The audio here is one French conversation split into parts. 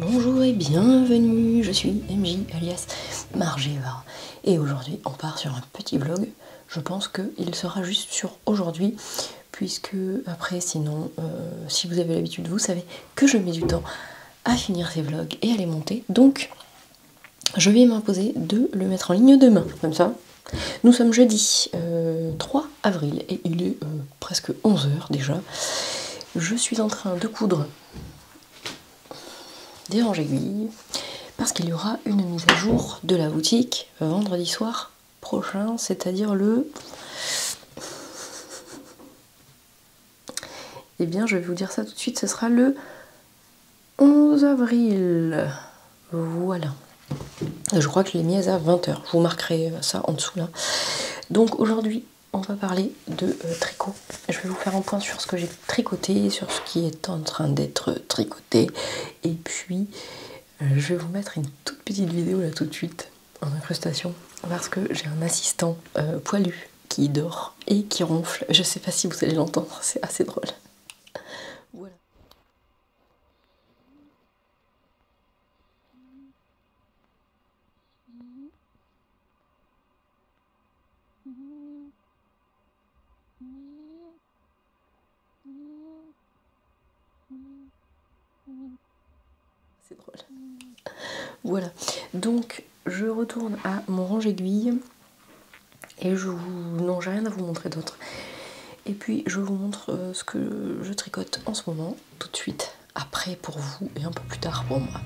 Bonjour et bienvenue, je suis MJ alias Margeva et aujourd'hui on part sur un petit vlog. Je pense qu'il sera juste sur aujourd'hui puisque après sinon si vous avez l'habitude vous savez que je mets du temps à finir ces vlogs et à les monter, donc je vais m'imposer de le mettre en ligne demain, comme ça. Nous sommes jeudi 3 avril et il est presque 11 h déjà. Je suis en train de coudre des ranges aiguilles parce qu'il y aura une mise à jour de la boutique vendredi soir prochain, c'est-à-dire le... Eh bien, je vais vous dire ça tout de suite, ce sera le 11 avril. Voilà. Je crois que je l'ai mise à 20 h. Je vous marquerai ça en dessous là. Donc aujourd'hui, on va parler de tricot. Je vais vous faire un point sur ce que j'ai tricoté, sur ce qui est en train d'être tricoté. Et puis, je vais vous mettre une toute petite vidéo là tout de suite en incrustation. Parce que j'ai un assistant poilu qui dort et qui ronfle. Je sais pas si vous allez l'entendre, c'est assez drôle. Voilà. C'est drôle. Voilà, donc je retourne à mon range aiguille et non, j'ai rien à vous montrer d'autre. Et puis je vous montre ce que je tricote en ce moment, tout de suite, après pour vous et un peu plus tard pour moi.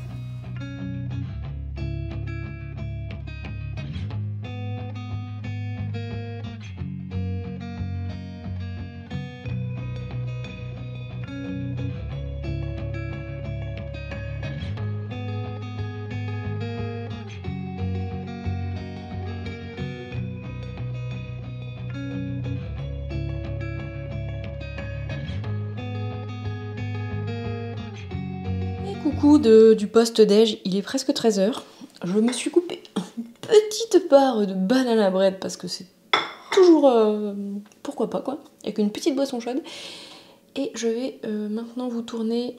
Coucou du post-déj, il est presque 13 h. Je me suis coupé une petite part de banane à bread parce que c'est toujours pourquoi pas quoi, avec une petite boisson chaude. Et je vais maintenant vous tourner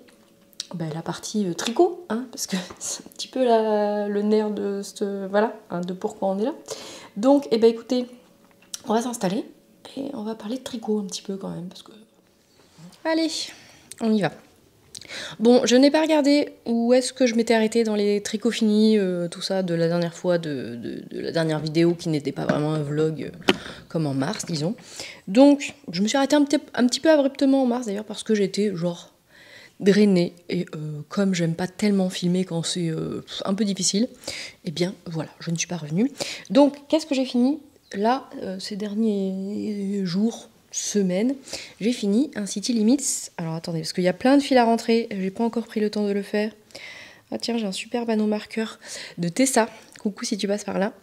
la partie tricot, hein, parce que c'est un petit peu le nerf de voilà, hein, de pourquoi on est là. Donc, écoutez, on va s'installer et on va parler de tricot un petit peu quand même, parce que... Allez, on y va. Bon, je n'ai pas regardé où est-ce que je m'étais arrêtée dans les tricots finis, tout ça, de la dernière fois, de la dernière vidéo qui n'était pas vraiment un vlog comme en mars, disons. Donc, je me suis arrêtée un petit peu abruptement en mars, d'ailleurs, parce que j'étais, genre, drainée. Et comme j'aime pas tellement filmer quand c'est un peu difficile, eh bien, voilà, je ne suis pas revenue. Donc, qu'est-ce que j'ai fini là, ces derniers jours, semaine, j'ai fini un City Limits. Alors attendez, parce qu'il y a plein de fils à rentrer, j'ai pas encore pris le temps de le faire. Ah tiens, j'ai un super panneau marqueur de Tessa, coucou si tu passes par là,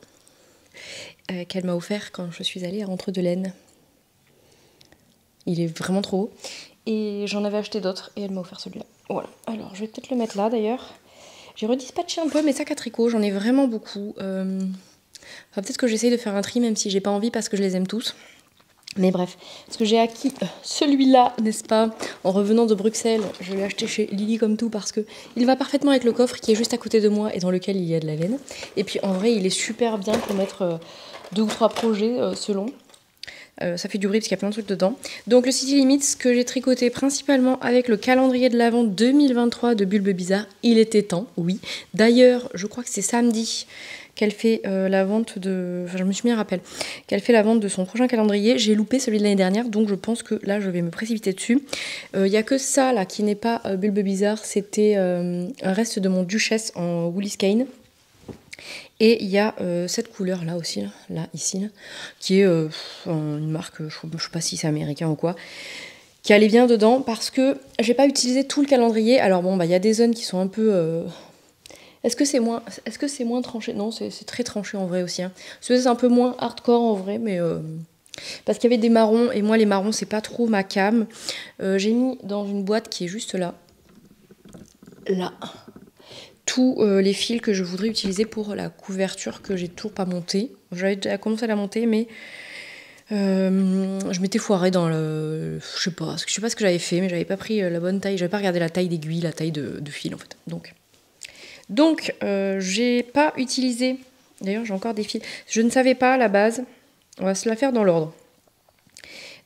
qu'elle m'a offert quand je suis allée à Entre de laine. Il est vraiment trop beau. Et j'en avais acheté d'autres et elle m'a offert celui-là. Voilà, alors je vais peut-être le mettre là d'ailleurs. J'ai redispatché un peu mes sacs à tricot, j'en ai vraiment beaucoup. Enfin, peut-être que j'essaye de faire un tri même si j'ai pas envie parce que je les aime tous. Mais bref, parce que j'ai acquis celui-là, n'est-ce pas, en revenant de Bruxelles. Je l'ai acheté chez Lily comme tout parce que il va parfaitement avec le coffre qui est juste à côté de moi et dans lequel il y a de la laine. Et puis en vrai, il est super bien pour mettre 2 ou 3 projets selon. Ça fait du bruit parce qu'il y a plein de trucs dedans. Donc le City Limits que j'ai tricoté principalement avec le calendrier de l'Avent 2023 de Bulbe Bizarre. Il était temps, oui. D'ailleurs, je crois que c'est samedi qu'elle fait la vente de... Enfin, je me suis mis un rappel. Qu'elle fait la vente de son prochain calendrier. J'ai loupé celui de l'année dernière, donc je pense que là, je vais me précipiter dessus. Il n'y a que ça, là, qui n'est pas Bulbe Bizarre. C'était un reste de mon Duchesse en Woolly Skein. Et il y a cette couleur là aussi, ici, qui est une marque, je ne sais pas si c'est américain ou quoi, qui allait bien dedans parce que j'ai pas utilisé tout le calendrier. Alors bon, il y a des zones qui sont un peu... Est-ce que c'est moins tranché? Non, c'est très tranché en vrai aussi. Hein. C'est un peu moins hardcore en vrai, mais... parce qu'il y avait des marrons, et moi les marrons, c'est pas trop ma cam. J'ai mis dans une boîte qui est juste là. Là. Tous les fils que je voudrais utiliser pour la couverture que j'ai toujours pas montée. J'avais déjà commencé à la monter, mais je m'étais foirée dans le... Je sais pas ce que j'avais fait, mais j'avais pas pris la bonne taille. J'avais pas regardé la taille d'aiguille, la taille de fil en fait. Donc Donc, j'ai pas utilisé... D'ailleurs, j'ai encore des fils. Je ne savais pas à la base. On va se la faire dans l'ordre.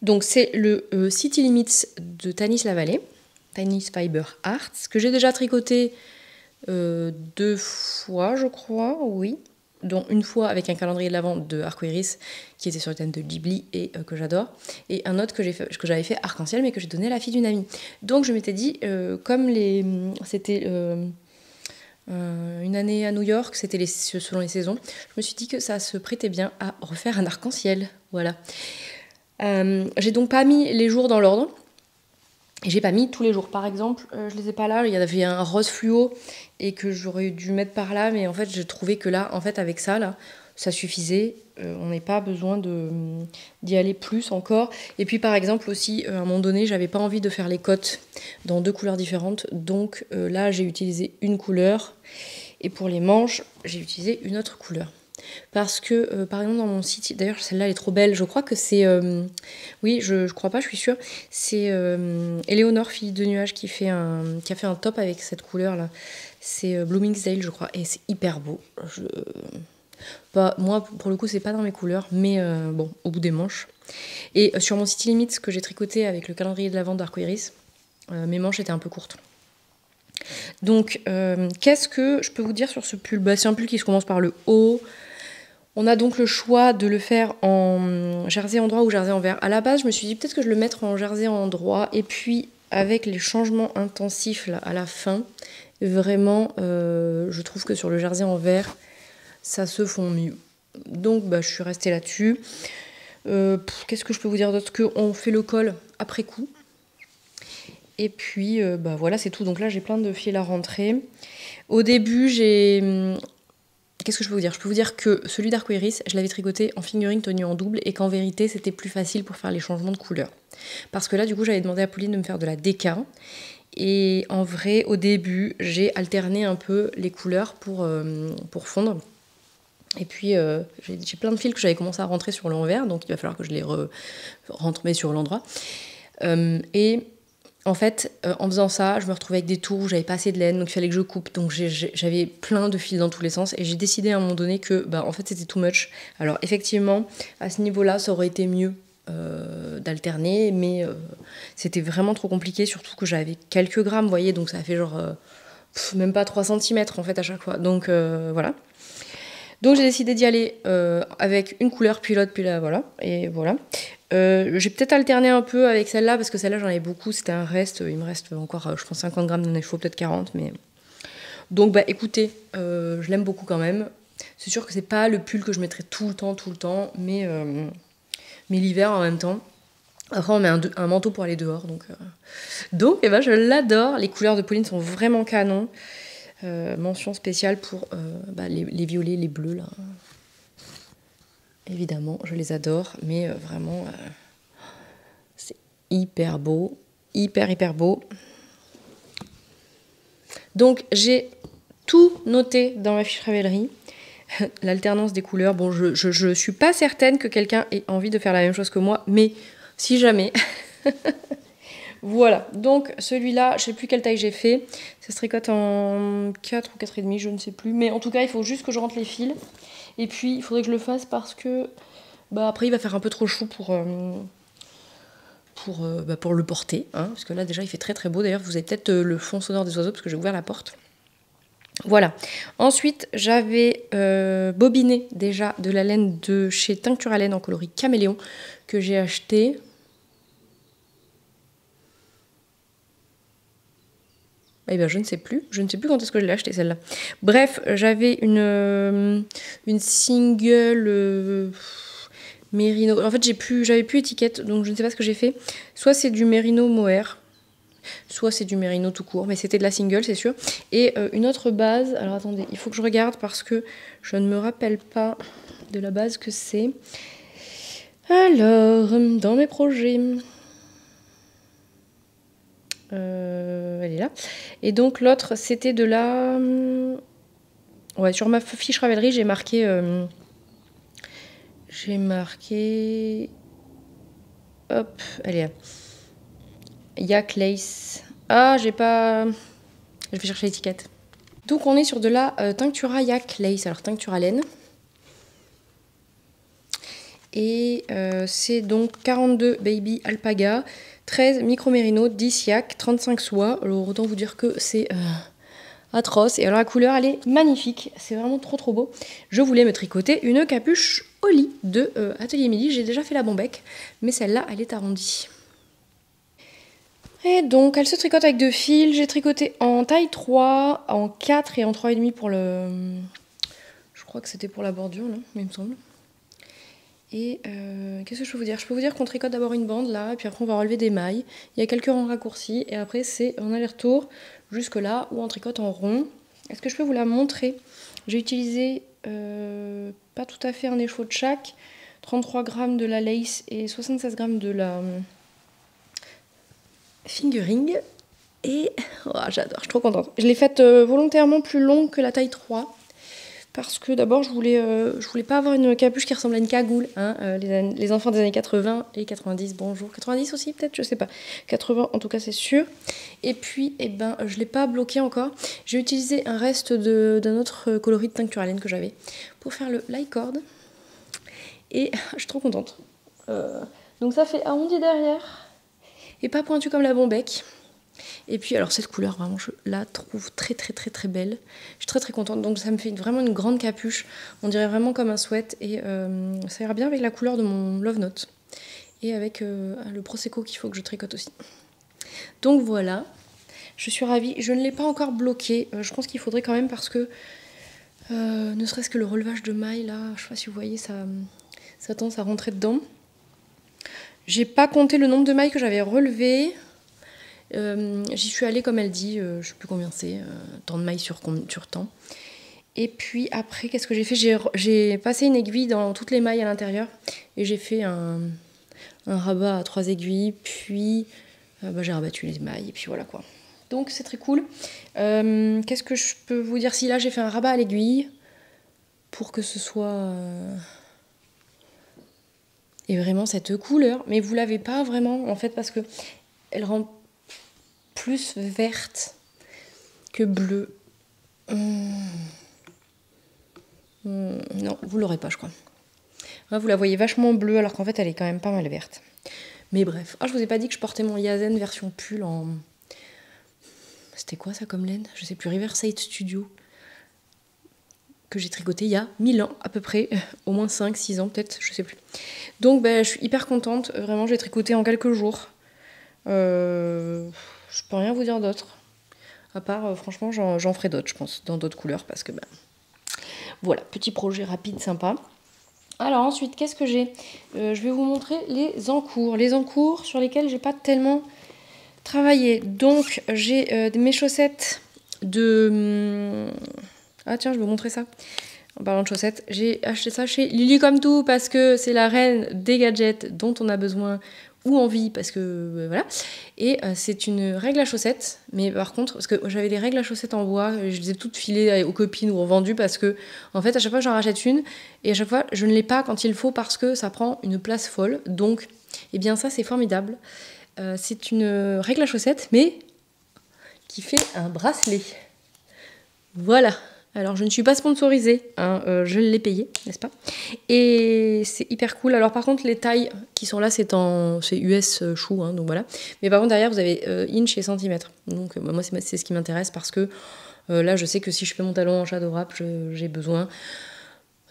Donc, c'est le City Limits de Tanis Lavallée. Tanis Fiber Arts, que j'ai déjà tricoté 2 fois, je crois, oui. Dont une fois avec un calendrier de l'Avent de Arcoiris, qui était sur le thème de Ghibli et que j'adore. Et un autre que j'avais fait arc-en-ciel, mais que j'ai donné à la fille d'une amie. Donc, je m'étais dit, comme c'était... une année à New York, c'était selon les saisons. Je me suis dit que ça se prêtait bien à refaire un arc-en-ciel. Voilà. J'ai donc pas mis les jours dans l'ordre. Et j'ai pas mis tous les jours. Par exemple, je les ai pas là. Il y avait un rose fluo et que j'aurais dû mettre par là. Mais en fait, j'ai trouvé que là, en fait, avec ça, là, ça suffisait. On n'a pas besoin d'y aller plus encore. Et puis, par exemple, aussi, à un moment donné, j'avais pas envie de faire les cottes dans 2 couleurs différentes. Donc là, j'ai utilisé une couleur. Et pour les manches, j'ai utilisé une autre couleur. Parce que, par exemple, dans mon site, d'ailleurs, celle-là, elle est trop belle. Je crois que c'est... oui, je crois pas, je suis sûre. C'est Éléonore, fille de nuages, qui a fait un top avec cette couleur-là. C'est Bloomingsdale, je crois. Et c'est hyper beau. Moi, pour le coup, c'est pas dans mes couleurs. Mais bon, au bout des manches. Et sur mon City Limits que j'ai tricoté avec le calendrier de l'Avent d'Arcoiris, mes manches étaient un peu courtes. Donc, qu'est-ce que je peux vous dire sur ce pull? C'est un pull qui se commence par le haut. On a donc le choix de le faire en jersey en droit ou jersey en vert. À la base, je me suis dit peut-être que je le mettrais en jersey en droit. Et puis, avec les changements intensifs là, à la fin, vraiment, je trouve que sur le jersey en vert, ça se fond mieux. Donc, je suis restée là-dessus. Qu'est-ce que je peux vous dire d'autre? Qu'on fait le col après coup. Et puis, voilà, c'est tout. Donc là, j'ai plein de fils à rentrer. Au début, qu'est-ce que je peux vous dire? Je peux vous dire que celui d'Arcoiris, je l'avais tricoté en fingering tenu en double et qu'en vérité, c'était plus facile pour faire les changements de couleur. Parce que là, du coup, j'avais demandé à Pauline de me faire de la déca. Et en vrai, au début, j'ai alterné un peu les couleurs pour fondre. Et puis, j'ai plein de fils que j'avais commencé à rentrer sur l'envers, donc il va falloir que je les rentre sur l'endroit. Et en fait, en faisant ça, je me retrouvais avec des tours où j'avais pas assez de laine, donc il fallait que je coupe. Donc j'avais plein de fils dans tous les sens et j'ai décidé à un moment donné que en fait c'était too much. Alors effectivement, à ce niveau-là, ça aurait été mieux d'alterner, mais c'était vraiment trop compliqué, surtout que j'avais quelques grammes, vous voyez, donc ça a fait genre même pas 3 cm en fait à chaque fois. Donc voilà. Donc j'ai décidé d'y aller avec une couleur, puis l'autre, puis là, voilà. Et voilà. J'ai peut-être alterné un peu avec celle-là, parce que celle-là, j'en avais beaucoup. C'était un reste. Il me reste encore, je pense, 50 grammes. Il en faut peut-être 40. Mais... Donc, écoutez, je l'aime beaucoup quand même. C'est sûr que c'est pas le pull que je mettrais tout le temps. Mais l'hiver, en même temps. Après, on met un manteau pour aller dehors. Donc je l'adore. Les couleurs de Pauline sont vraiment canon. Mention spéciale pour les violets, les bleus, là. Évidemment, je les adore, mais vraiment, c'est hyper beau, hyper beau. Donc, j'ai tout noté dans ma fiche Ravelry. L'alternance des couleurs. Bon, je suis pas certaine que quelqu'un ait envie de faire la même chose que moi, mais si jamais... Voilà, donc celui-là, je sais plus quelle taille j'ai fait. Ça se tricote en 4 ou 4,5, je ne sais plus. Mais en tout cas, il faut juste que je rentre les fils. Et puis, il faudrait que je le fasse parce que... après, il va faire un peu trop chaud pour le porter. Hein, parce que là, déjà, il fait très beau. D'ailleurs, vous avez peut-être le fond sonore des oiseaux parce que j'ai ouvert la porte. Voilà. Ensuite, j'avais bobiné déjà de la laine de chez Tincture à laine en coloris caméléon que j'ai acheté... je ne sais plus quand est-ce que je l'ai acheté celle-là. Bref, j'avais une single Merino. En fait, j'avais plus étiquette, donc je ne sais pas ce que j'ai fait. Soit c'est du Merino mohair, soit c'est du Merino tout court, mais c'était de la single, c'est sûr. Et une autre base, alors attendez, il faut que je regarde parce que je ne me rappelle pas de la base que c'est. Alors, dans mes projets... elle est là. Et donc l'autre, c'était de la... Ouais, sur ma fiche Ravelry, j'ai marqué... Hop, elle est là. Yak Lace. Ah, j'ai pas... Je vais chercher l'étiquette. Donc on est sur de la Tinctura Yak Lace, alors Tinctura laine. Et c'est donc 42 Baby Alpaga, 13 Micro Merino, 10 Yak, 35 soie. Alors autant vous dire que c'est atroce. Et alors la couleur elle est magnifique, c'est vraiment trop beau. Je voulais me tricoter une capuche au lit de Atelier Midi. J'ai déjà fait la bombec, mais celle-là elle est arrondie. Et donc elle se tricote avec 2 fils. J'ai tricoté en taille 3, en 4 et en 3,5 pour le... Je crois que c'était pour la bordure, non, il me semble. Et qu'est-ce que je peux vous dire? Je peux vous dire qu'on tricote d'abord une bande là, et puis après on va relever des mailles. Il y a quelques rangs raccourcis, et après c'est en aller-retour jusque là où on tricote en rond. Est-ce que je peux vous la montrer? J'ai utilisé pas tout à fait un écheveau de chaque, 33 g de la lace et 76 g de la fingering. Et oh, j'adore, je suis trop contente. Je l'ai faite volontairement plus longue que la taille 3. Parce que d'abord, je voulais pas avoir une capuche qui ressemble à une cagoule. Hein, les enfants des années 80 et 90, bonjour. 90 aussi, peut-être, je sais pas. 80, en tout cas, c'est sûr. Et puis, eh ben, je l'ai pas bloqué encore. J'ai utilisé un reste d'un autre coloris de Tinctura laine que j'avais pour faire le lie-cord. Et je suis trop contente. Donc, ça fait arrondi derrière et pas pointu comme la bombec. Et puis alors cette couleur vraiment je la trouve très belle. Je suis très contente, donc ça me fait vraiment une grande capuche. On dirait vraiment comme un sweat et ça ira bien avec la couleur de mon Love Note. Et avec le Prosecco qu'il faut que je tricote aussi. Donc voilà, je suis ravie. Je ne l'ai pas encore bloqué. Je pense qu'il faudrait quand même parce que ne serait-ce que le relevage de mailles là, je sais pas si vous voyez, ça tend à rentrer dedans. J'ai pas compté le nombre de mailles que j'avais relevées. J'y suis allée comme elle dit, je sais plus combien c'est, tant de mailles sur temps. Et puis après, qu'est-ce que j'ai fait? J'ai passé une aiguille dans toutes les mailles à l'intérieur et j'ai fait un rabat à 3 aiguilles, puis j'ai rabattu les mailles et puis voilà quoi. Donc c'est très cool. Qu'est-ce que je peux vous dire? Si là j'ai fait un rabat à l'aiguille pour que ce soit... Et vraiment cette couleur, mais vous l'avez pas vraiment en fait parce que elle rend plus verte que bleue. Non, vous l'aurez pas, je crois. Vous la voyez vachement bleue, alors qu'en fait, elle est quand même pas mal verte. Mais bref. Ah, je vous ai pas dit que je portais mon Yazen version pull en... C'était quoi ça comme laine? Je sais plus, Riverside Studio. Que j'ai tricoté il y a 1000 ans, à peu près. Au moins 5-6 ans, peut-être, je sais plus. Donc, je suis hyper contente. Vraiment, j'ai tricoté en quelques jours. Je peux rien vous dire d'autre. À part, franchement, j'en ferai d'autres, je pense, dans d'autres couleurs, parce que, voilà, petit projet rapide, sympa. Alors ensuite, qu'est-ce que j'ai? Je vais vous montrer les encours. Les encours sur lesquels j'ai pas tellement travaillé. Donc, j'ai mes chaussettes de... Ah tiens, je vais vous montrer ça. En parlant de chaussettes, j'ai acheté ça chez Lily Comme Tout parce que c'est la reine des gadgets dont on a besoin ou envie parce que voilà. Et c'est une règle à chaussettes, mais par contre, parce que j'avais des règles à chaussettes en bois, je les ai toutes filées aux copines ou revendues parce que en fait à chaque fois j'en rachète une et à chaque fois je ne l'ai pas quand il faut parce que ça prend une place folle. Donc, eh bien ça c'est formidable. C'est une règle à chaussettes mais qui fait un bracelet. Voilà. Alors, je ne suis pas sponsorisée, hein, je l'ai payé, n'est-ce pas? Et c'est hyper cool. Alors, par contre, les tailles qui sont là, c'est US chou, hein, donc voilà. Mais par contre, derrière, vous avez inch et centimètres. Donc, moi, c'est ce qui m'intéresse parce que là, je sais que si je fais mon talon en shadow wrap, j'ai besoin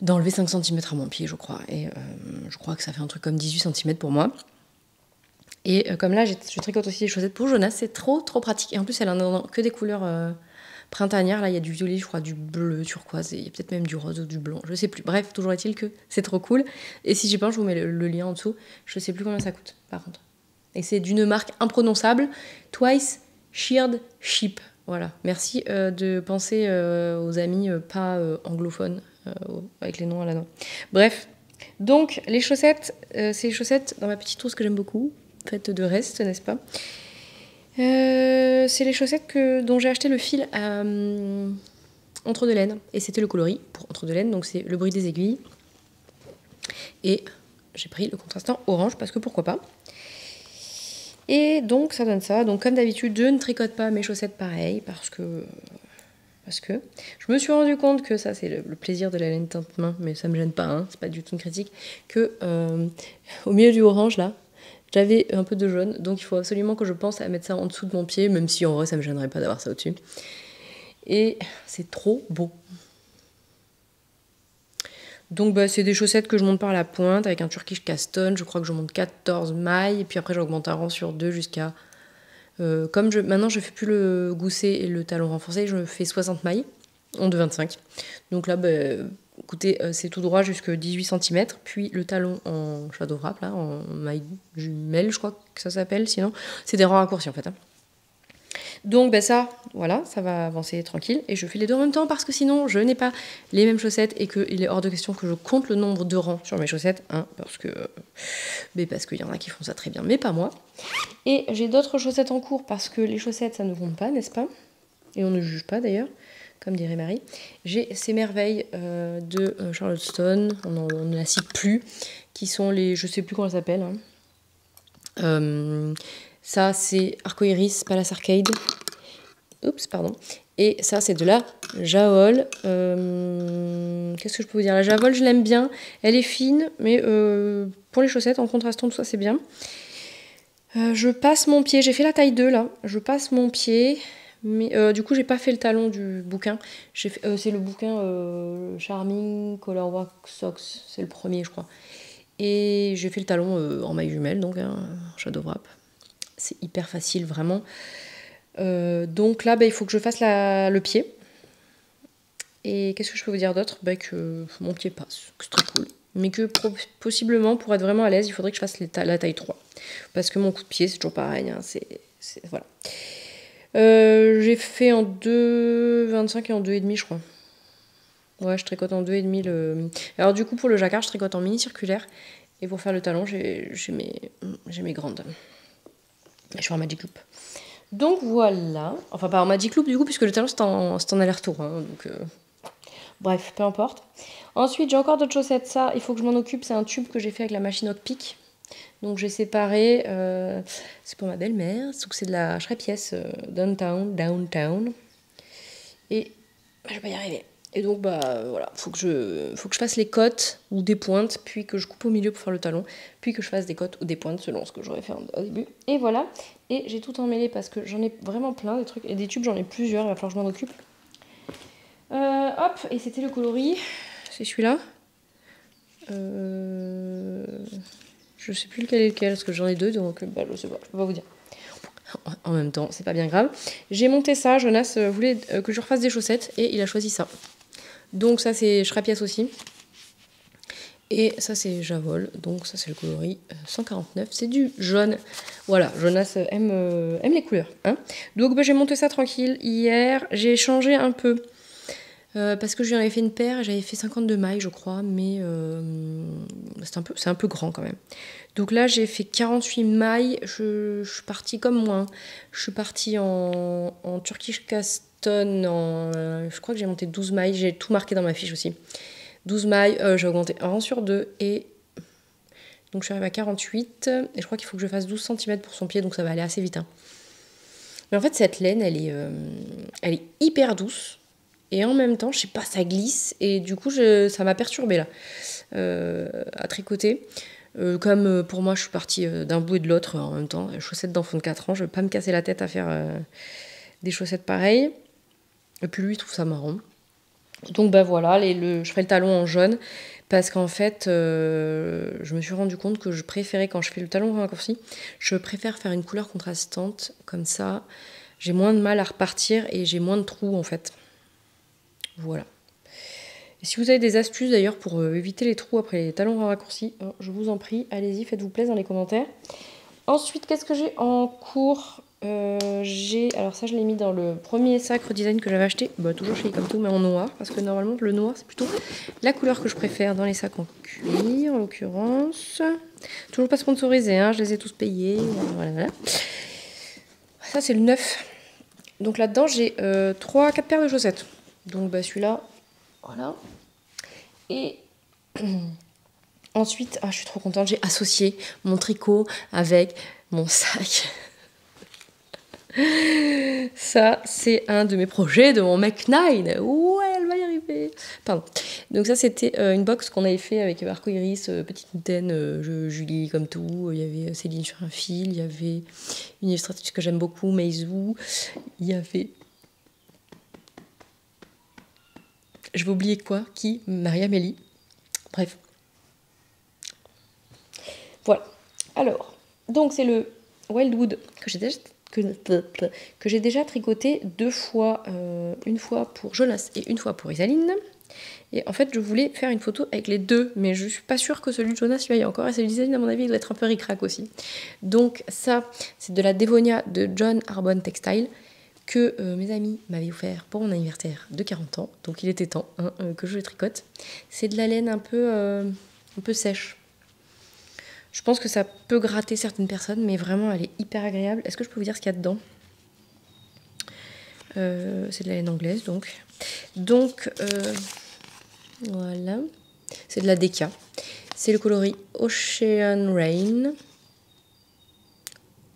d'enlever 5 cm à mon pied, je crois. Et je crois que ça fait un truc comme 18 cm pour moi. Et comme là, je tricote aussi des chaussettes pour Jonas, c'est trop pratique. Et en plus, elle en a que des couleurs... printanière, là il y a du violet, je crois, du bleu turquoise, et il y a peut-être même du rose ou du blanc, je sais plus. Bref, toujours est-il que c'est trop cool. Et si j'y pense, je vous mets le lien en dessous. Je sais plus combien ça coûte, par contre. Et c'est d'une marque imprononçable, Twice Sheared Sheep. Voilà, merci de penser aux amis pas anglophones, avec les noms à la main. Bref, donc les chaussettes, c'est les chaussettes dans ma petite trousse que j'aime beaucoup, faites de reste, n'est-ce pas? C'est les chaussettes dont j'ai acheté le fil à Entre deux laines. Et c'était le coloris pour Entre deux laines, donc c'est le bruit des aiguilles. Et j'ai pris le contrastant orange parce que pourquoi pas. Et donc ça donne ça. Donc comme d'habitude, je ne tricote pas mes chaussettes pareilles parce que Parce que je me suis rendu compte que ça, c'est le plaisir de la laine teinte main, mais ça me gêne pas, hein, c'est pas du tout une critique, que au milieu du orange, là, j'avais un peu de jaune, donc il faut absolument que je pense à mettre ça en dessous de mon pied, même si en vrai, ça me gênerait pas d'avoir ça au-dessus. Et c'est trop beau. Donc bah, c'est des chaussettes que je monte par la pointe avec un Turkish Caston. Je crois que je monte 14 mailles. Et puis après j'augmente un rang sur 2 jusqu'à... maintenant je fais plus le gousset et le talon renforcé, je fais 60 mailles en 2,25. Donc là, bah, écoutez, c'est tout droit jusque 18 cm. Puis le talon en shadow wrap, là, en maille jumelle, je crois que ça s'appelle. Sinon, c'est des rangs raccourcis en fait. Hein. Donc ben ça, voilà, ça va avancer tranquille. Et je fais les deux en même temps parce que sinon, je n'ai pas les mêmes chaussettes et qu'il est hors de question que je compte le nombre de rangs sur mes chaussettes. Hein, parce qu'il y en a qui font ça très bien, mais pas moi. Et j'ai d'autres chaussettes en cours parce que les chaussettes, ça ne compte pas, n'est-ce pas? Et on ne juge pas d'ailleurs, comme dirait Marie. J'ai ces merveilles de Charlotteston, on ne la cite plus, qui sont les, je sais plus comment elles s'appellent. Hein. Ça, c'est Arcoiris Palace Arcade. Oups, pardon. Et ça, c'est de la Jawol. Qu'est-ce que je peux vous dire? La Jawol, je l'aime bien. Elle est fine, mais pour les chaussettes, en contrastant tout ça, c'est bien. Je passe mon pied. J'ai fait la taille 2, là. Je passe mon pied. Mais du coup, j'ai pas fait le talon du bouquin. C'est le bouquin Charming Colorwork Socks. C'est le premier, je crois. Et j'ai fait le talon en maille jumelle, donc un shadow wrap. C'est hyper facile, vraiment. Donc là, bah, il faut que je fasse le pied. Et qu'est-ce que je peux vous dire d'autre? Bah, que mon pied passe, que c'est très cool. Mais que possiblement, pour être vraiment à l'aise, il faudrait que je fasse la taille 3. Parce que mon coup de pied, c'est toujours pareil. Hein, voilà. J'ai fait en 2,25 et en 2,5, je crois. Ouais, je tricote en 2,5 le... Alors du coup, pour le jacquard, je tricote en mini circulaire. Et pour faire le talon, j'ai mes grandes. Je suis en Magic Loop. Donc voilà. Enfin, pas en Magic Loop du coup, puisque le talon, c'est en aller-retour. Hein, donc, bref, peu importe. Ensuite, j'ai encore d'autres chaussettes. Ça, il faut que je m'en occupe. C'est un tube que j'ai fait avec la machine Hot Pick. Donc j'ai séparé. C'est pour ma belle-mère. Donc c'est de la pièce downtown. Et je vais pas y arriver. Et donc bah voilà, faut que je fasse les côtes ou des pointes, puis que je coupe au milieu pour faire le talon, puis que je fasse des côtes ou des pointes selon ce que j'aurais fait au début. Et voilà. Et j'ai tout emmêlé parce que j'en ai vraiment plein des trucs. Et des tubes, j'en ai plusieurs, il va falloir que je m'en occupe. Hop, et c'était le coloris. C'est celui-là. Je sais plus lequel est lequel, parce que j'en ai deux, donc bah, je sais pas, je peux pas vous dire. En même temps, c'est pas bien grave. J'ai monté ça, Jonas voulait que je refasse des chaussettes, et il a choisi ça. Donc ça, c'est Schrapiès aussi. Et ça, c'est Javol. Donc ça, c'est le coloris 149. C'est du jaune. Voilà, Jonas aime les couleurs. Hein. Donc bah, j'ai monté ça tranquille hier. J'ai changé un peu. Parce que je lui en avais fait une paire et j'avais fait 52 mailles, je crois. Mais c'est un peu grand quand même. Donc là, j'ai fait 48 mailles. Je suis partie comme moi. Hein. Je suis partie en Turkish Caston. Je crois que j'ai monté 12 mailles. J'ai tout marqué dans ma fiche aussi. 12 mailles, j'ai augmenté un rang sur 2 et donc je suis arrivée à 48 et je crois qu'il faut que je fasse 12 cm pour son pied, donc ça va aller assez vite. Hein. Mais en fait cette laine, elle est hyper douce et en même temps, je sais pas, ça glisse et du coup ça m'a perturbée là à tricoter. Comme pour moi, je suis partie d'un bout et de l'autre en même temps, chaussettes d'enfant de 4 ans, je vais pas me casser la tête à faire des chaussettes pareilles. Et puis lui, il trouve ça marrant. Donc ben voilà, je ferai le talon en jaune parce qu'en fait, je me suis rendu compte que je préférais, quand je fais le talon raccourci, je préfère faire une couleur contrastante, comme ça, j'ai moins de mal à repartir et j'ai moins de trous en fait. Voilà. Et si vous avez des astuces d'ailleurs pour éviter les trous après les talons raccourcis, je vous en prie, allez-y, faites-vous plaisir dans les commentaires. Ensuite, qu'est-ce que j'ai en cours? Alors ça je l'ai mis dans le premier Sacre Design que j'avais acheté, bah, toujours chez Comme Tout mais en noir, parce que normalement le noir c'est plutôt la couleur que je préfère dans les sacs en cuir en l'occurrence. Toujours pas sponsorisé, hein, je les ai tous payés, voilà. Ça c'est le 9. Donc là-dedans j'ai 3-4 paires de chaussettes. Donc bah, celui-là, voilà. Et ensuite, je suis trop contente, j'ai associé mon tricot avec mon sac. Ça, c'est un de mes projets de mon Mech 9. Ouais, elle va y arriver. Pardon. Donc ça, c'était une box qu'on avait fait avec Marco Iris, Petite Mitaine, Julie, comme tout. Il y avait Céline sur un fil. Il y avait une illustratrice que j'aime beaucoup, Meizou. Il y avait... Je vais oublier quoi? Qui? Maria Melli. Bref. Voilà. Alors, donc c'est le Wildwood que j'ai déjà tricoté 2 fois, une fois pour Jonas et une fois pour Isaline. Et en fait, je voulais faire une photo avec les deux, mais je suis pas sûre que celui de Jonas lui aille encore, et celui d'Isaline, à mon avis, il doit être un peu ric-rac aussi. Donc ça, c'est de la Dévonia de John Arbonne Textile, que mes amis m'avaient offert pour mon anniversaire de 40 ans, donc il était temps que je le tricote. C'est de la laine un peu sèche. Je pense que ça peut gratter certaines personnes, mais vraiment, elle est hyper agréable. Est-ce que je peux vous dire ce qu'il y a dedans? C'est de la laine anglaise, donc. Voilà. C'est de la Deka. C'est le coloris Ocean Rain.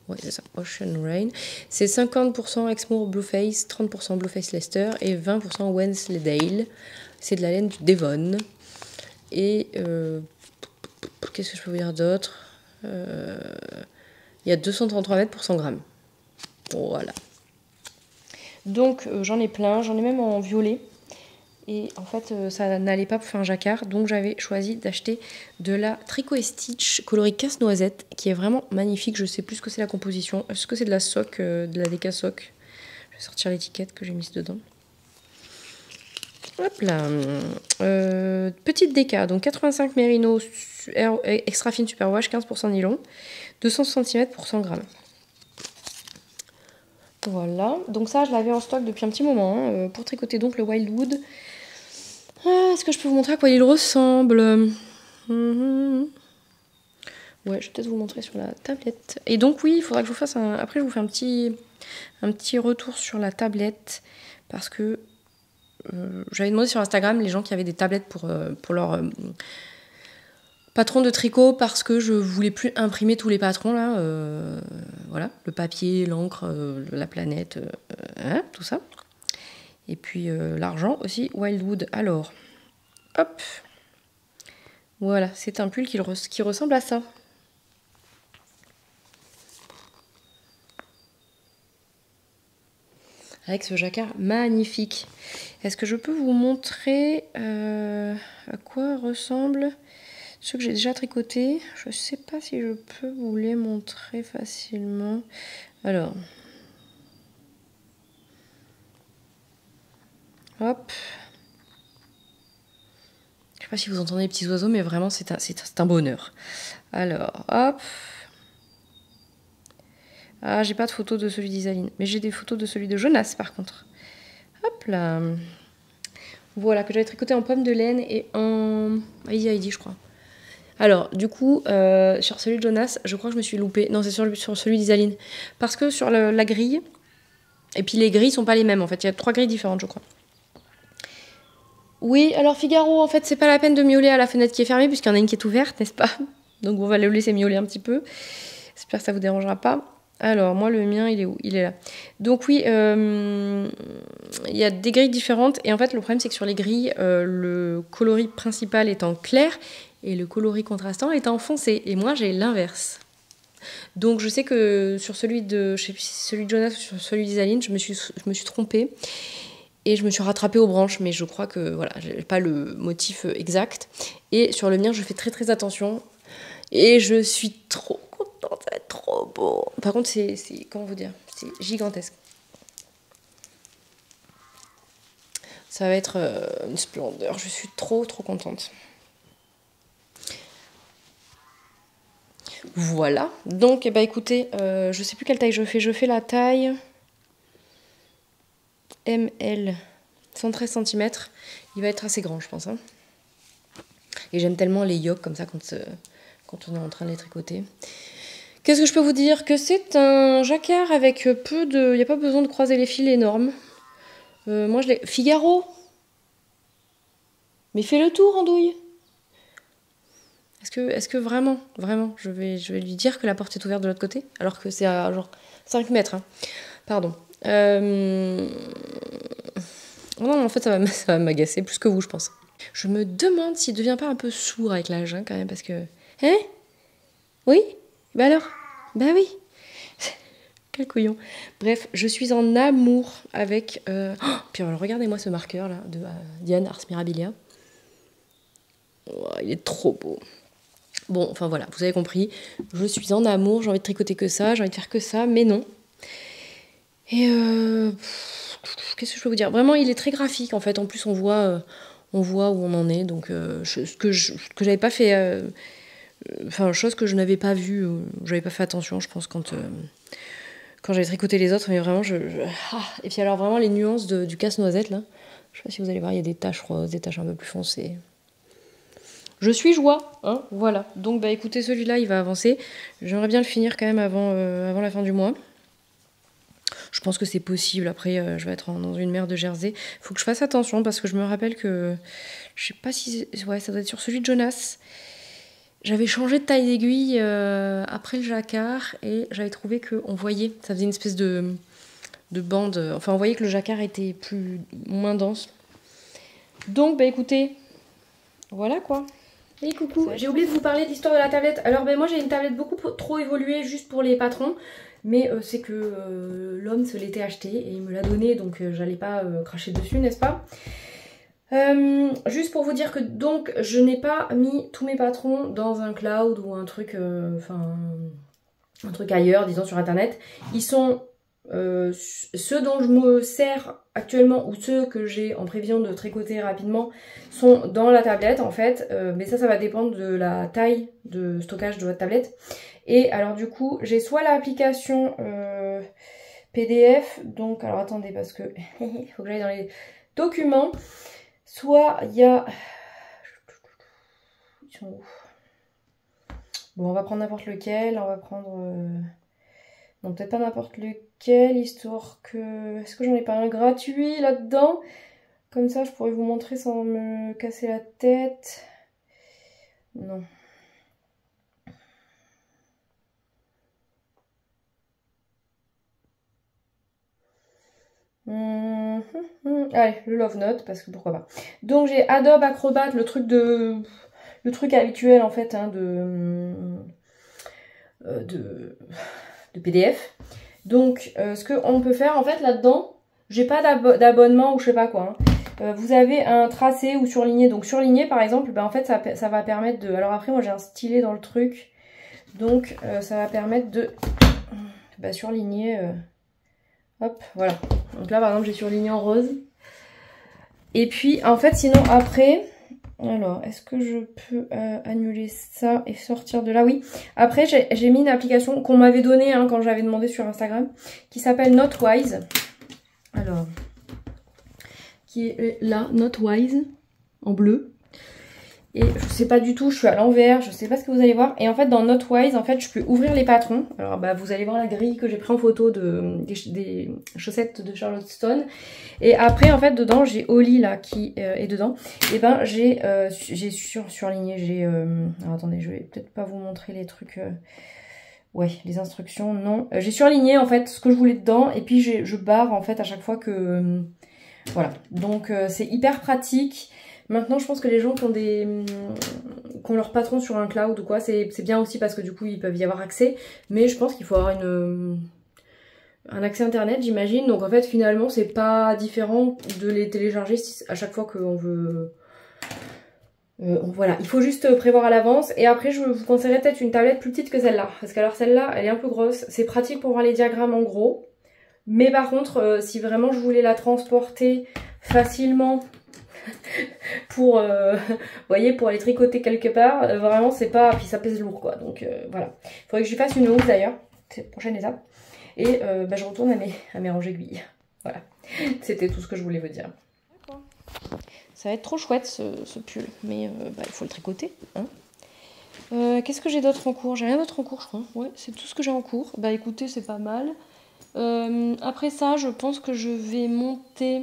Ouais, c'est ça, Ocean Rain. C'est 50% Exmoor Blueface, 30% Blueface Leicester et 20% Wensleydale. C'est de la laine du Devon. Et qu'est-ce que je peux vous dire d'autre? Il y a 233 mètres pour 100 grammes. Voilà. Donc j'en ai plein, j'en ai même en violet. Et en fait ça n'allait pas pour faire un jacquard, donc j'avais choisi d'acheter de la Tricot et Stitch coloris casse-noisette, qui est vraiment magnifique. Je sais plus ce que c'est la composition. Est-ce que c'est de la sock, de la Deka sock? Je vais sortir l'étiquette que j'ai mise dedans. Hop là. Petite Deka, donc 85 mérino extra fine superwash, 15% nylon, 200 cm pour 100 grammes. Voilà, donc ça je l'avais en stock depuis un petit moment, pour tricoter donc le Wildwood. Est-ce que je peux vous montrer à quoi il ressemble? Ouais, je vais peut-être vous montrer sur la tablette. Et donc oui, il faudra que je vous fasse un... Après je vous fais un petit retour sur la tablette, parce que j'avais demandé sur Instagram les gens qui avaient des tablettes pour leur patron de tricot, parce que je voulais plus imprimer tous les patrons là. Voilà, le papier, l'encre, la planète, tout ça. Et puis l'argent aussi, Wildwood. Alors, hop. Voilà, c'est un pull qui ressemble à ça. Avec ce jacquard magnifique. Est-ce que je peux vous montrer à quoi ressemblent ceux que j'ai déjà tricotés? Je ne sais pas si je peux vous les montrer facilement. Alors, hop. Je ne sais pas si vous entendez les petits oiseaux, mais vraiment c'est un bonheur. Alors, hop. Ah, j'ai pas de photo de celui d'Isaline, mais j'ai des photos de celui de Jonas par contre. Hop là. Voilà, que j'avais tricoté en pomme de laine et en Heidi, je crois. Alors, du coup, sur celui de Jonas, je crois que je me suis loupée. Non, c'est sur celui d'Isaline. Parce que sur la grille, et puis les grilles sont pas les mêmes en fait. Il y a 3 grilles différentes, je crois. Oui, alors Figaro, en fait, c'est pas la peine de miauler à la fenêtre qui est fermée, puisqu'il y en a une qui est ouverte, n'est-ce pas? Donc on va le laisser miauler un petit peu. J'espère que ça vous dérangera pas. Alors, moi, le mien, il est où? Il est là. Donc oui, il y a des grilles différentes. Et en fait, le problème, c'est que sur les grilles, le coloris principal est en clair et le coloris contrastant est en foncé. Et moi, j'ai l'inverse. Donc, je sais que sur celui de Jonas ou sur celui d'Isaline, je me suis trompée. Et je me suis rattrapée aux branches. Mais je crois que, voilà, j'ai pas le motif exact. Et sur le mien, je fais très, très attention. Et je suis trop contente, ça va être trop beau. Par contre, c'est comment vous dire, c'est gigantesque. Ça va être une splendeur. Je suis trop, trop contente. Voilà. Donc, eh ben, écoutez, je sais plus quelle taille je fais. Je fais la taille ML, 113 cm. Il va être assez grand, je pense. Hein. Et j'aime tellement les yoks comme ça quand on est en train de les tricoter. Qu'est-ce que je peux vous dire? Que c'est un jacquard avec peu de... Il n'y a pas besoin de croiser les fils énormes. Moi, je l'ai... Figaro! Mais fais le tour, Andouille! Est-ce que vraiment, je vais lui dire que la porte est ouverte de l'autre côté? Alors que c'est à genre 5 mètres. Hein. Pardon. Non, en fait, ça va m'agacer plus que vous, je pense. Je me demande s'il devient pas un peu sourd avec l'âge, hein, quand même, parce que... Hein? Oui? Bah alors? Bah oui. Quel couillon. Bref, je suis en amour avec... Oh, puis alors, regardez-moi ce marqueur, là, de Diane Ars Mirabilia. Oh, il est trop beau. Bon, enfin voilà, vous avez compris. Je suis en amour, j'ai envie de tricoter que ça, j'ai envie de faire que ça, mais non. Et qu'est-ce que je peux vous dire? Vraiment, il est très graphique, en fait. En plus, on voit où on en est. Donc, ce que j'avais pas fait... Enfin, chose que je n'avais pas vue, j'avais pas fait attention, je pense, quand j'avais tricoté les autres. Mais vraiment, Ah. Et puis alors, vraiment, les nuances du casse-noisette, là. Je sais pas si vous allez voir, il y a des taches roses, des taches un peu plus foncées. Je suis joie, hein, voilà. Donc, bah écoutez, celui-là, il va avancer. J'aimerais bien le finir quand même avant la fin du mois. Je pense que c'est possible. Après, je vais être dans une mer de Jersey. Faut que je fasse attention parce que je me rappelle que... Je sais pas si... Ouais, ça doit être sur celui de Jonas. J'avais changé de taille d'aiguille après le jacquard et j'avais trouvé qu'on voyait... Ça faisait une espèce de bande... Enfin, on voyait que le jacquard était moins dense. Donc, bah écoutez... Voilà, quoi. Et coucou, j'ai oublié de vous parler de l'histoire de la tablette. Alors ben moi j'ai une tablette beaucoup trop évoluée juste pour les patrons. Mais c'est que l'homme se l'était acheté et il me l'a donné, donc j'allais pas cracher dessus, n'est-ce pas? Juste pour vous dire que donc je n'ai pas mis tous mes patrons dans un cloud ou un truc, un truc ailleurs, disons sur internet. Ils sont ceux dont je me sers actuellement ou ceux que j'ai en prévision de tricoter rapidement sont dans la tablette en fait, mais ça va dépendre de la taille de stockage de votre tablette. Et alors du coup j'ai soit l'application PDF, donc alors attendez parce que il faut que j'aille dans les documents, soit il y a... Ils sont où? Bon, on va prendre n'importe lequel, on va prendre... Non, peut-être pas n'importe lequel, histoire que... Est-ce que j'en ai pas un gratuit là-dedans? Comme ça, je pourrais vous montrer sans me casser la tête. Non. Allez, le Love Note, parce que pourquoi pas. Donc j'ai Adobe Acrobat, le truc habituel en fait hein, de PDF. Donc ce qu'on peut faire en fait là-dedans, j'ai pas d'abonnement ou je sais pas quoi. Hein. Vous avez un tracé ou surligné. Donc surligné par exemple, ben, en fait ça va permettre de... Alors après moi j'ai un stylet dans le truc. Donc ça va permettre de surligner... Hop, voilà. Donc là, par exemple, j'ai surligné en rose. Et puis, en fait, sinon, après... Alors, est-ce que je peux annuler ça et sortir de là? Oui. Après, j'ai mis une application qu'on m'avait donnée hein, quand j'avais demandé sur Instagram, qui s'appelle Notewise. Alors, qui est là, Notewise, en bleu. Et je sais pas du tout, je suis à l'envers, je sais pas ce que vous allez voir. Et en fait, dans Notewise, en fait, je peux ouvrir les patrons. Alors, bah, vous allez voir la grille que j'ai pris en photo des chaussettes de Charlotte Stone. Et après, en fait, dedans, j'ai Oli, là, qui est dedans. Et ben, j'ai surligné, alors, attendez, je vais peut-être pas vous montrer les trucs... Ouais, les instructions, non. J'ai surligné, en fait, ce que je voulais dedans. Et puis, je barre, en fait, à chaque fois que... voilà. Donc, c'est hyper pratique. Maintenant, je pense que les gens qui ont leur patron sur un cloud ou quoi, c'est bien aussi parce que du coup, ils peuvent y avoir accès. Mais je pense qu'il faut avoir un accès internet, j'imagine. Donc en fait, finalement, c'est pas différent de les télécharger à chaque fois qu'on veut... voilà, il faut juste prévoir à l'avance. Et après, je vous conseillerais peut-être une tablette plus petite que celle-là. Parce que alors celle-là, elle est un peu grosse. C'est pratique pour voir les diagrammes en gros. Mais par contre, si vraiment je voulais la transporter facilement... pour voyez, pour aller tricoter quelque part, vraiment c'est pas, puis ça pèse lourd quoi, donc voilà, il faudrait que je fasse une housse d'ailleurs, c'est la prochaine étape, et je retourne à mes ranges aiguilles. Voilà, c'était tout ce que je voulais vous dire. Ça va être trop chouette ce pull, mais il faut le tricoter hein. Qu'est-ce que j'ai d'autre en cours? J'ai rien d'autre en cours je crois, ouais c'est tout ce que j'ai en cours. Bah écoutez, c'est pas mal. Après ça, je pense que je vais monter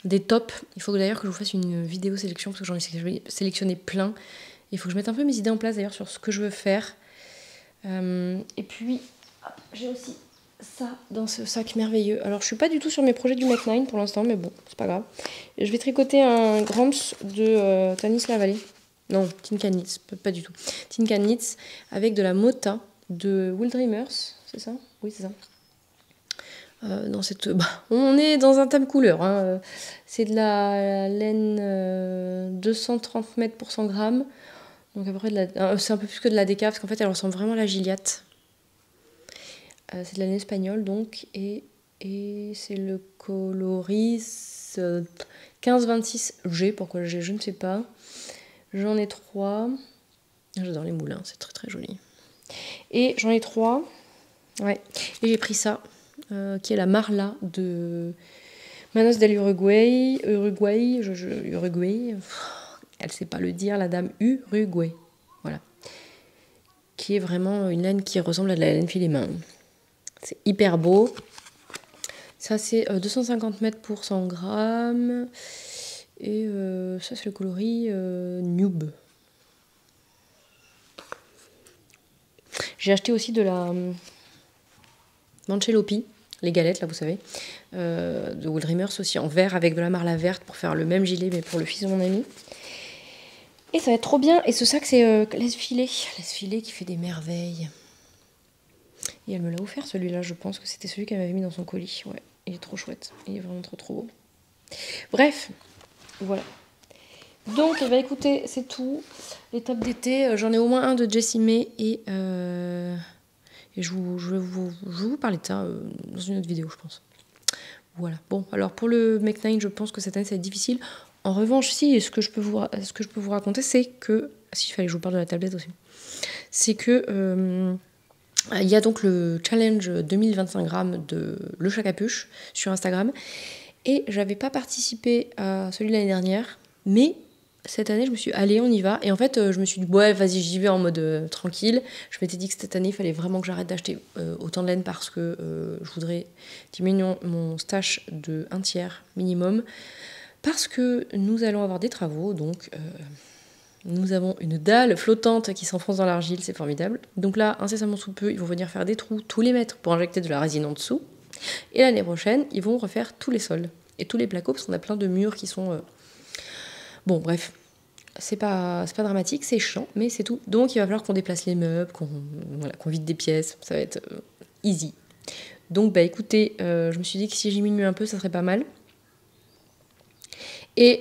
des tops. Il faut d'ailleurs que je vous fasse une vidéo sélection parce que j'en ai sélectionné plein. Il faut que je mette un peu mes idées en place d'ailleurs sur ce que je veux faire. Et puis, j'ai aussi ça dans ce sac merveilleux. Alors je suis pas du tout sur mes projets du Mac9 pour l'instant, mais bon, c'est pas grave. Je vais tricoter un Grams de Tanis Lavallée. Non, Tin Can Knits, pas du tout. Tin Can Knits avec de la Mota de Wool Dreamers, c'est ça? Oui, c'est ça. Dans cette, on est dans un thème couleur. Hein. C'est de la laine 230 mètres pour 100 grammes. Donc à peu près c'est un peu plus que de la déca parce qu'en fait elle ressemble vraiment à la Gilliatt. C'est de laine espagnole donc et c'est le coloris 15-26G. Pourquoi G je ne sais pas. J'en ai 3. J'adore les moulins, c'est très très joli. Et j'en ai 3. Ouais. Et j'ai pris ça. Qui est la Marla de Manos del Uruguay. Uruguay. Elle sait pas le dire, la dame Uruguay. Voilà. Qui est vraiment une laine qui ressemble à de la laine filet-main. C'est hyper beau. Ça, c'est 250 mètres pour 100 grammes. Et ça, c'est le coloris Nube. J'ai acheté aussi de la Manchelopi, les galettes, là, vous savez, de Wool Dreamers aussi en vert avec de la marla verte pour faire le même gilet, mais pour le fils de mon ami. Et ça va être trop bien. Et ce sac, c'est Laisse Filet qui fait des merveilles. Et elle me l'a offert, celui-là. Je pense que c'était celui qu'elle m'avait mis dans son colis. Ouais, il est trop chouette. Il est vraiment trop trop beau. Bref, voilà. Donc, eh ben, écoutez, c'est tout. Les tops d'été, j'en ai au moins un de Jessie May et je vais vous parler de ça dans une autre vidéo, je pense. Voilà. Bon, alors pour le Mac9, je pense que cette année, ça va être difficile. En revanche, si, ce que je peux vous raconter, c'est que... Si, il fallait que je vous parle de la tablette aussi. C'est que... il y a donc le challenge 2025 grammes de Le Chat Capuche sur Instagram. Et j'avais pas participé à celui de l'année dernière. Mais cette année, je me suis dit, allez, on y va. Et en fait, je me suis dit, ouais, vas-y, j'y vais en mode tranquille. Je m'étais dit que cette année, il fallait vraiment que j'arrête d'acheter autant de laine parce que je voudrais diminuer mon stash de 1/3 minimum. Parce que nous allons avoir des travaux, donc nous avons une dalle flottante qui s'enfonce dans l'argile, c'est formidable. Donc là, incessamment sous peu, ils vont venir faire des trous tous les mètres pour injecter de la résine en dessous. Et l'année prochaine, ils vont refaire tous les sols et tous les placos, parce qu'on a plein de murs qui sont... Bon, bref, c'est pas dramatique, c'est chiant, mais c'est tout. Donc il va falloir qu'on déplace les meubles, qu'on vide des pièces, ça va être easy. Donc bah écoutez, je me suis dit que si j'y diminue un peu, ça serait pas mal. Et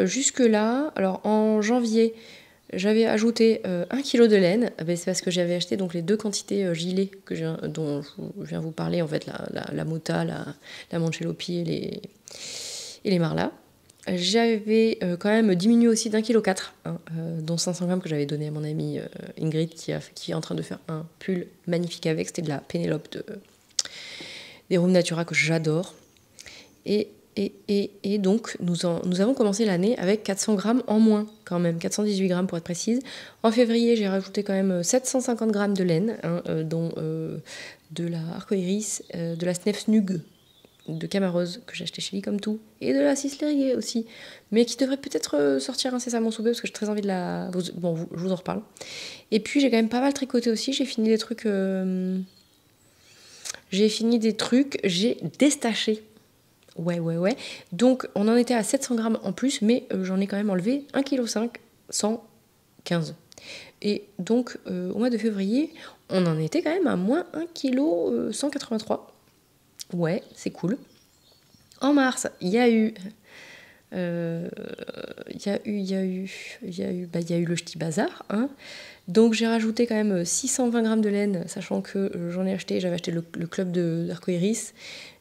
jusque là, alors en janvier, j'avais ajouté 1 kg de laine. C'est parce que j'avais acheté donc les 2 quantités gilets dont je viens vous parler, en fait, la Mota, la Manchelopi et les Marla. J'avais quand même diminué aussi d'1,4 kg, hein, dont 500 grammes que j'avais donné à mon amie Ingrid qui est en train de faire un pull magnifique avec. C'était de la Pénélope des Room Natura que j'adore. Et donc, nous avons commencé l'année avec 400 grammes en moins, quand même, 418 grammes pour être précise. En février, j'ai rajouté quand même 750 grammes de laine, hein, dont de la Arcoiris, de la Snef Snug de Camarose, que j'ai acheté chez Lee comme tout, et de la Sislerier aussi, mais qui devrait peut-être sortir incessamment sous peu, parce que j'ai très envie de la... Bon, je vous en reparle. Et puis, j'ai quand même pas mal tricoté aussi, j'ai fini des trucs... j'ai déstaché. Ouais. Donc, on en était à 700 grammes en plus, mais j'en ai quand même enlevé 1,5 kg, 115. Et donc, au mois de février, on en était quand même à moins 1,183 kg. Ouais, c'est cool. En mars, il y a eu le Ch'ti Bazar. Hein. Donc, j'ai rajouté quand même 620 grammes de laine, sachant que j'avais acheté le club d'Arcoiris.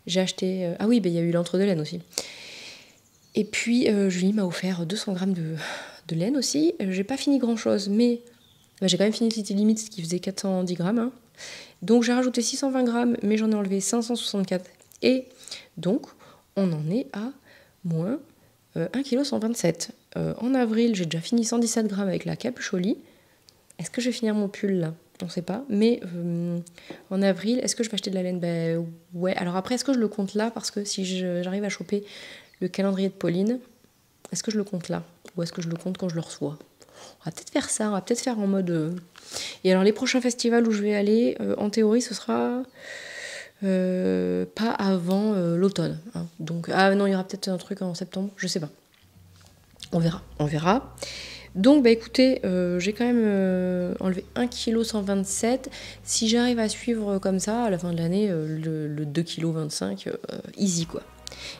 J'ai acheté... il y a eu l'entre deux laine aussi. Et puis, Julie m'a offert 200 grammes de laine aussi. J'ai pas fini grand-chose, mais j'ai quand même fini City Limits qui faisait 410 grammes. Hein. Donc, j'ai rajouté 620 grammes, mais j'en ai enlevé 564. Et donc, on en est à moins 1,127 kg. En avril, j'ai déjà fini 117 grammes avec la capuche au lit. Est-ce que je vais finir mon pull là ? On ne sait pas. Mais en avril, est-ce que je vais acheter de la laine ? Ouais. Alors après, est-ce que je le compte là ? Parce que si j'arrive à choper le calendrier de Pauline, est-ce que je le compte là ? Ou est-ce que je le compte quand je le reçois ? On va peut-être faire ça. On va peut-être faire en mode... Et alors, les prochains festivals où je vais aller, en théorie, ce sera pas avant l'automne. Hein. Donc, ah non, il y aura peut-être un truc en septembre, je sais pas. On verra, on verra. Donc bah écoutez, j'ai quand même enlevé 1,127 kg. Si j'arrive à suivre comme ça, à la fin de l'année, le 2,25 kg, easy quoi.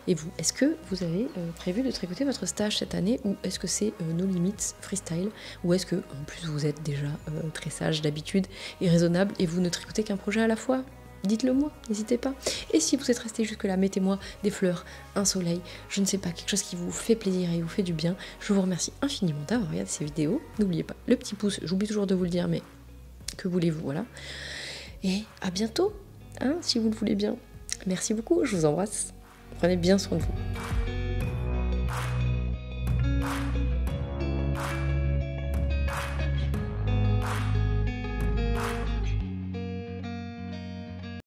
Et vous, est-ce que vous avez prévu de tricoter votre stage cette année ou est-ce que c'est no limits freestyle ou est-ce que en plus vous êtes déjà très sage d'habitude et raisonnable et vous ne tricotez qu'un projet à la fois? Dites-le moi, n'hésitez pas. Et si vous êtes resté jusque-là, mettez-moi des fleurs, un soleil, je ne sais pas, quelque chose qui vous fait plaisir et vous fait du bien. Je vous remercie infiniment d'avoir regardé ces vidéos. N'oubliez pas le petit pouce, j'oublie toujours de vous le dire, mais que voulez-vous, voilà. Et à bientôt, hein, si vous le voulez bien. Merci beaucoup, je vous embrasse. Prenez bien soin de vous.